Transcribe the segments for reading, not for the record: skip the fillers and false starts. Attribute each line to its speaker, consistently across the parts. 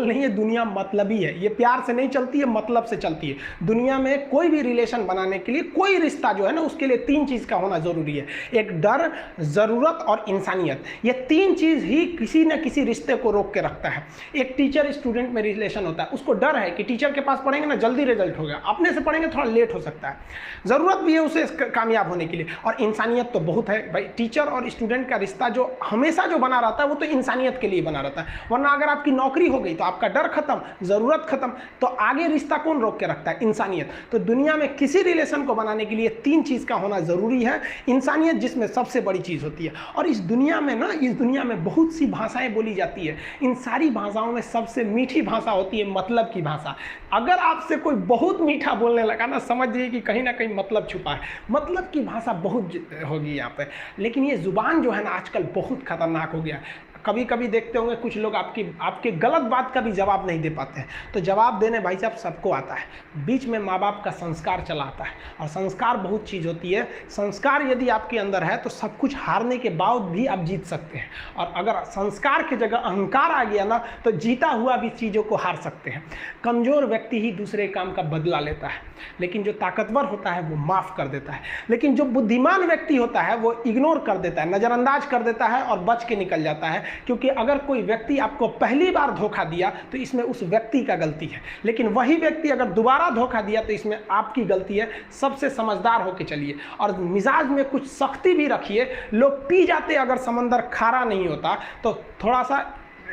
Speaker 1: गोल नहीं है, दुनिया मतलबी है। ये प्यार से नहीं चलती है, मतलब से चलती है। दुनिया में कोई भी रिलेशन बनाने के लिए, कोई रिश्ता जो है ना, उसके लिए 3 चीज़ का होना ज़रूरी है। एक डर, ज़रूरत और इंसानियत। ये 3 चीज़ ही किसी न किसी रिश्ते को रोक के रखता है। एक टीचर स्टूडेंट में रिलेशन होता है, उसको डर है कि टीचर के पास पढ़ेंगे ना जल्दी रिजल्ट होगा, अपने से पढ़ेंगे थोड़ा लेट हो सकता है। ज़रूरत भी है उसे कामयाब होने के लिए, और इंसानियत तो बहुत है भाई। टीचर और स्टूडेंट का रिश्ता जो हमेशा जो बना रहता है वो तो इंसानियत के लिए बना रहता है। वरना अगर आपकी नौकरी हो गई तो आपका डर खत्म, ज़रूरत खत्म, तो आगे रिश्ता कौन रोक के रखता है? इंसानियत। तो दुनिया में किसी रिलेशन को बनाने के लिए 3 चीज़ का होना ज़रूरी है। इंसानियत जिसमें सबसे बड़ी चीज़ होती है। और इस दुनिया में ना, इस दुनिया में बहुत सी भाषाएं बोली जाती है। इन सारी भाषाओं में सबसे मीठी भाषा होती है मतलब की भाषा। अगर आपसे कोई बहुत मीठा बोलने लगा ना, समझिए कि कहीं ना कहीं मतलब छुपा है। मतलब की भाषा बहुत होगी यहाँ पे। लेकिन ये जुबान जो है ना आजकल बहुत खतरनाक हो गया है। कभी कभी देखते होंगे कुछ लोग आपके गलत बात का भी जवाब नहीं दे पाते हैं। तो जवाब देने भाई साहब सबको आता है। बीच में माँ बाप का संस्कार चला आता है, और संस्कार बहुत चीज़ होती है। संस्कार यदि आपके अंदर है तो सब कुछ हारने के बाद भी आप जीत सकते हैं। और अगर संस्कार की जगह अहंकार आ गया ना, तो जीता हुआ भी चीज़ों को हार सकते हैं। कमज़ोर व्यक्ति ही दूसरे काम का बदला लेता है, लेकिन जो ताकतवर होता है वो माफ़ कर देता है। लेकिन जो बुद्धिमान व्यक्ति होता है वो इग्नोर कर देता है, नज़रअंदाज कर देता है और बच के निकल जाता है। क्योंकि अगर कोई व्यक्ति आपको पहली बार धोखा दिया तो इसमें उस व्यक्ति का गलती है, लेकिन वही व्यक्ति अगर दोबारा धोखा दिया तो इसमें आपकी गलती है। सबसे समझदार होके चलिए, और मिजाज में कुछ सख्ती भी रखिए। लोग पी जाते अगर समंदर खारा नहीं होता, तो थोड़ा सा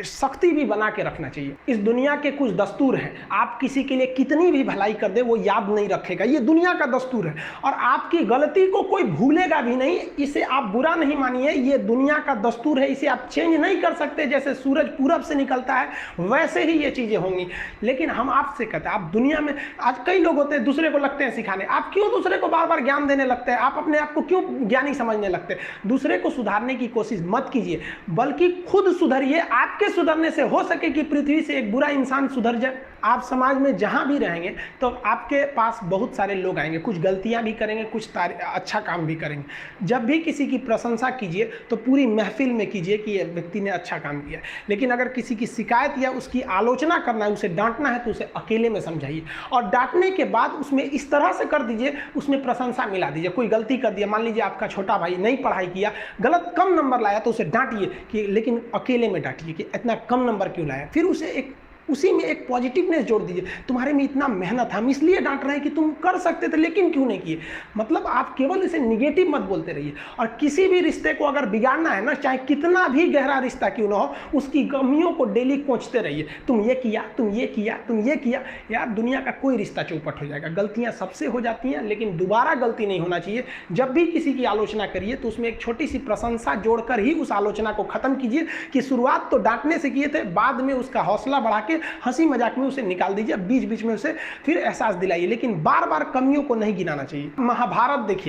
Speaker 1: सख्ती भी बना के रखना चाहिए। इस दुनिया के कुछ दस्तूर हैं, आप किसी के लिए कितनी भी भलाई कर दे वो याद नहीं रखेगा। ये दुनिया का दस्तूर है, और आपकी गलती को कोई भूलेगा भी नहीं। इसे आप बुरा नहीं मानिए, ये दुनिया का दस्तूर है, इसे आप चेंज नहीं कर सकते। जैसे सूरज पूरब से निकलता है वैसे ही ये चीज़ें होंगी। लेकिन हम आपसे कहते हैं, आप दुनिया में आज कई लोग होते हैं दूसरे को लगते हैं सिखाने। आप क्यों दूसरे को बार बार ज्ञान देने लगते हैं? आप अपने आप को क्यों ज्ञानी समझने लगते हैं? दूसरे को सुधारने की कोशिश मत कीजिए, बल्कि खुद सुधरिए। आपके सुधरने से हो सके कि पृथ्वी से एक बुरा इंसान सुधर जाए। आप समाज में जहां भी रहेंगे तो आपके पास बहुत सारे लोग आएंगे, कुछ गलतियां भी करेंगे, कुछ अच्छा काम भी करेंगे। जब भी किसी की प्रशंसा कीजिए तो पूरी महफिल में कीजिए कि ये व्यक्ति ने अच्छा काम किया। लेकिन अगर किसी की शिकायत या उसकी आलोचना करना है, उसे डांटना है, तो उसे अकेले में समझाइए, और डांटने के बाद उसमें इस तरह से कर दीजिए, उसमें प्रशंसा मिला दीजिए। कोई गलती कर दिया, मान लीजिए आपका छोटा भाई नहीं पढ़ाई किया, गलत कम नंबर लाया, तो उसे डांटिए कि, लेकिन अकेले में डांटिए कि इतना कम नंबर क्यों लाया। फिर उसे उसी में एक पॉजिटिवनेस जोड़ दीजिए। तुम्हारे में इतना मेहनत, हम इसलिए डांट रहे हैं कि तुम कर सकते थे लेकिन क्यों नहीं किए। मतलब आप केवल इसे निगेटिव मत बोलते रहिए। और किसी भी रिश्ते को अगर बिगाड़ना है ना, चाहे कितना भी गहरा रिश्ता क्यों ना हो, उसकी कमियों को डेली कोंचते रहिए। तुम ये किया, तुम ये किया, तुम ये किया। यार दुनिया का कोई रिश्ता चौपट हो जाएगा। गलतियां सबसे हो जाती हैं, लेकिन दोबारा गलती नहीं होना चाहिए। जब भी किसी की आलोचना करिए तो उसमें एक छोटी सी प्रशंसा जोड़कर ही उस आलोचना को खत्म कीजिए। कि शुरुआत तो डांटने से किए थे, बाद में उसका हौसला बढ़ा के हंसी मजाक में उसे निकाल दीजिए। बीच बीच में उसे फिर एहसास दिलाइए, लेकिन बार बार कमियों को नहीं गिनाना चाहिए। महाभारत देखिए,